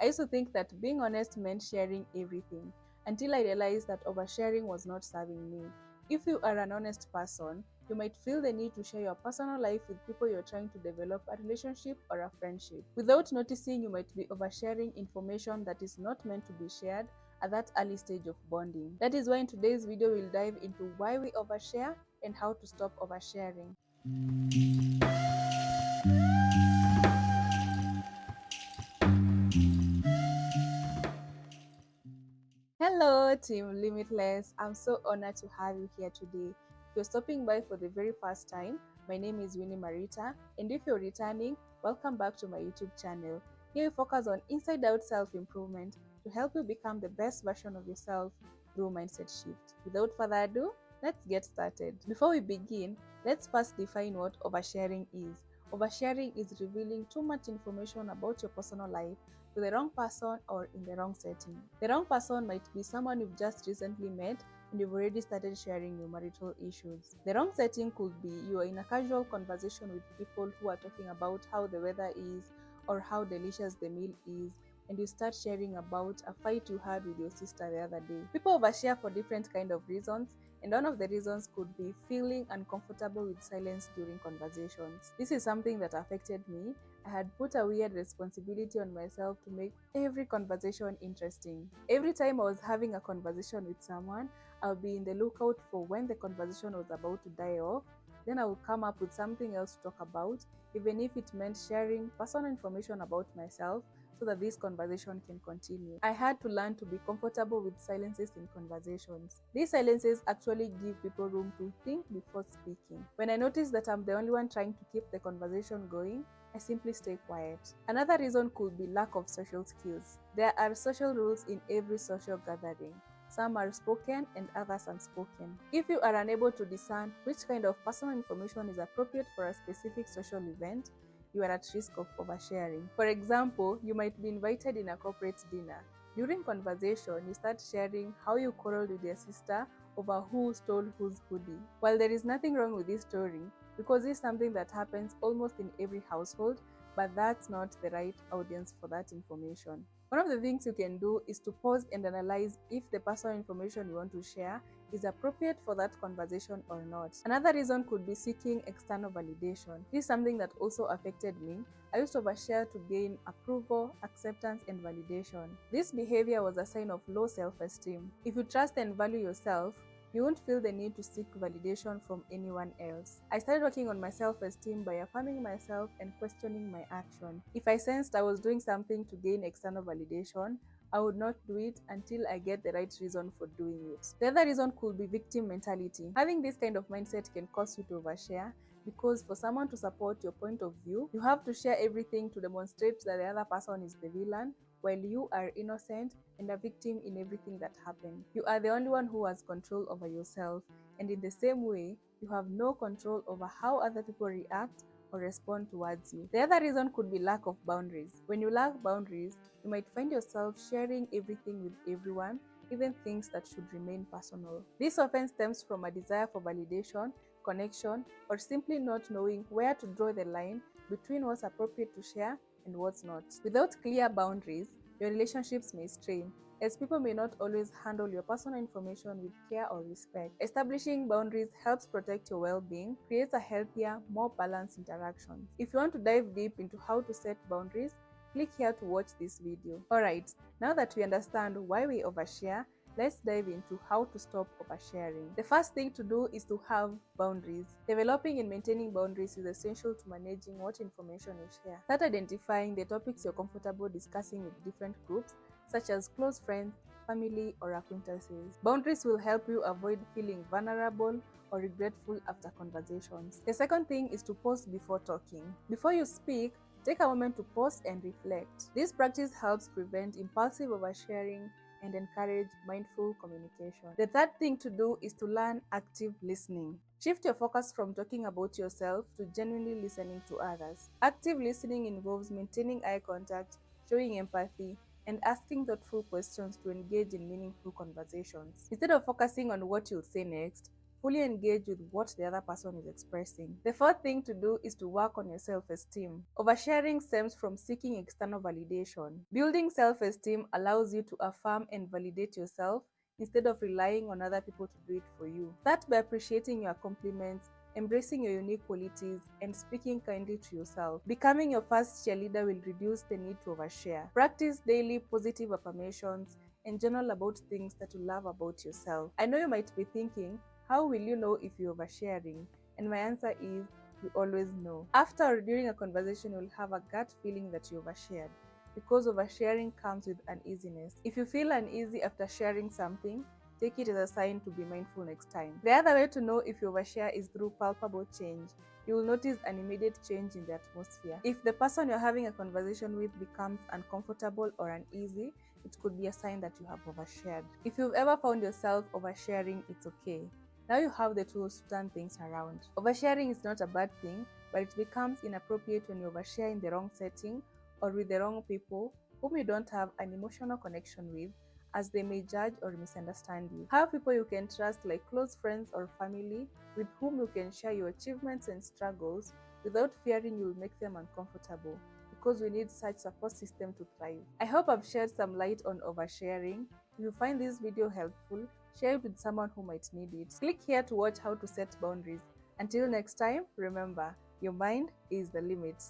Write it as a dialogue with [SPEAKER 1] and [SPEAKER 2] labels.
[SPEAKER 1] I used to think that being honest meant sharing everything, until I realized that oversharing was not serving me. If you are an honest person, you might feel the need to share your personal life with people you're trying to develop a relationship or a friendship. Without noticing, you might be oversharing information that is not meant to be shared at that early stage of bonding. That is why in today's video, we'll dive into why we overshare and how to stop oversharing. Hello, Team Limitless. I'm so honored to have you here today. If you're stopping by for the very first time, my name is Winnie Marita, and if you're returning, welcome back to my YouTube channel. Here we focus on inside out self improvement to help you become the best version of yourself through mindset shift. Without further ado, let's get started. Before we begin, let's first define what oversharing is. Oversharing is revealing too much information about your personal life to the wrong person or in the wrong setting. The wrong person might be someone you've just recently met and you've already started sharing your marital issues. The wrong setting could be you are in a casual conversation with people who are talking about how the weather is or how delicious the meal is, and you start sharing about a fight you had with your sister the other day. People overshare for different kind of reasons, and one of the reasons could be feeling uncomfortable with silence during conversations. This is something that affected me. I had put a weird responsibility on myself to make every conversation interesting. Every time I was having a conversation with someone, I would be in the lookout for when the conversation was about to die off. Then I would come up with something else to talk about, even if it meant sharing personal information about myself so that this conversation can continue. I had to learn to be comfortable with silences in conversations. These silences actually give people room to think before speaking. When I notice that I'm the only one trying to keep the conversation going, I simply stay quiet. Another reason could be lack of social skills. There are social rules in every social gathering. Some are spoken and others unspoken. If you are unable to discern which kind of personal information is appropriate for a specific social event, you are at risk of oversharing. For example, you might be invited in a corporate dinner. During conversation, you start sharing how you quarreled with your sister over who stole whose hoodie. While there is nothing wrong with this story, because it's something that happens almost in every household, but that's not the right audience for that information. One of the things you can do is to pause and analyze if the personal information you want to share is appropriate for that conversation or not. Another reason could be seeking external validation. This is something that also affected me. I used to overshare to gain approval, acceptance, and validation. This behavior was a sign of low self-esteem. If you trust and value yourself, you won't feel the need to seek validation from anyone else. I started working on my self-esteem by affirming myself and questioning my action. If I sensed I was doing something to gain external validation, I would not do it until I get the right reason for doing it. The other reason could be victim mentality. Having this kind of mindset can cause you to overshare because for someone to support your point of view, you have to share everything to demonstrate that the other person is the villain, while you are innocent and a victim in everything that happened. You are the only one who has control over yourself, and in the same way, you have no control over how other people react or respond towards you. The other reason could be lack of boundaries. When you lack boundaries, you might find yourself sharing everything with everyone, even things that should remain personal. This often stems from a desire for validation, connection, or simply not knowing where to draw the line between what's appropriate to share and what's not. Without clear boundaries, your relationships may strain, as people may not always handle your personal information with care or respect. Establishing boundaries helps protect your well-being, creates a healthier, more balanced interaction. If you want to dive deep into how to set boundaries, click here to watch this video. Alright, now that we understand why we overshare, let's dive into how to stop oversharing. The first thing to do is to have boundaries. Developing and maintaining boundaries is essential to managing what information you share. Start identifying the topics you're comfortable discussing with different groups, such as close friends, family, or acquaintances. Boundaries will help you avoid feeling vulnerable or regretful after conversations. The second thing is to pause before talking. Before you speak, take a moment to pause and reflect. This practice helps prevent impulsive oversharing and encourage mindful communication. The third thing to do is to learn active listening. Shift your focus from talking about yourself to genuinely listening to others. Active listening involves maintaining eye contact, showing empathy, and asking thoughtful questions to engage in meaningful conversations. Instead of focusing on what you'll say next, fully engage with what the other person is expressing. The fourth thing to do is to work on your self-esteem. Oversharing stems from seeking external validation. Building self-esteem allows you to affirm and validate yourself instead of relying on other people to do it for you. Start by appreciating your accomplishments, embracing your unique qualities, and speaking kindly to yourself. Becoming your first cheerleader will reduce the need to overshare. Practice daily positive affirmations and journal about things that you love about yourself. I know you might be thinking, how will you know if you're oversharing? And my answer is, you always know. After or during a conversation, you'll have a gut feeling that you overshared, because oversharing comes with uneasiness. If you feel uneasy after sharing something, take it as a sign to be mindful next time. The other way to know if you overshare is through palpable change. You will notice an immediate change in the atmosphere. If the person you're having a conversation with becomes uncomfortable or uneasy, it could be a sign that you have overshared. If you've ever found yourself oversharing, it's okay. Now you have the tools to turn things around. Oversharing is not a bad thing, but it becomes inappropriate when you overshare in the wrong setting or with the wrong people whom you don't have an emotional connection with, as they may judge or misunderstand you. Have people you can trust, like close friends or family, with whom you can share your achievements and struggles without fearing you'll make them uncomfortable, because we need such support system to thrive. I hope I've shed some light on oversharing. If you find this video helpful, share it with someone who might need it. Click here to watch how to set boundaries. Until next time, remember, your mind is the limit.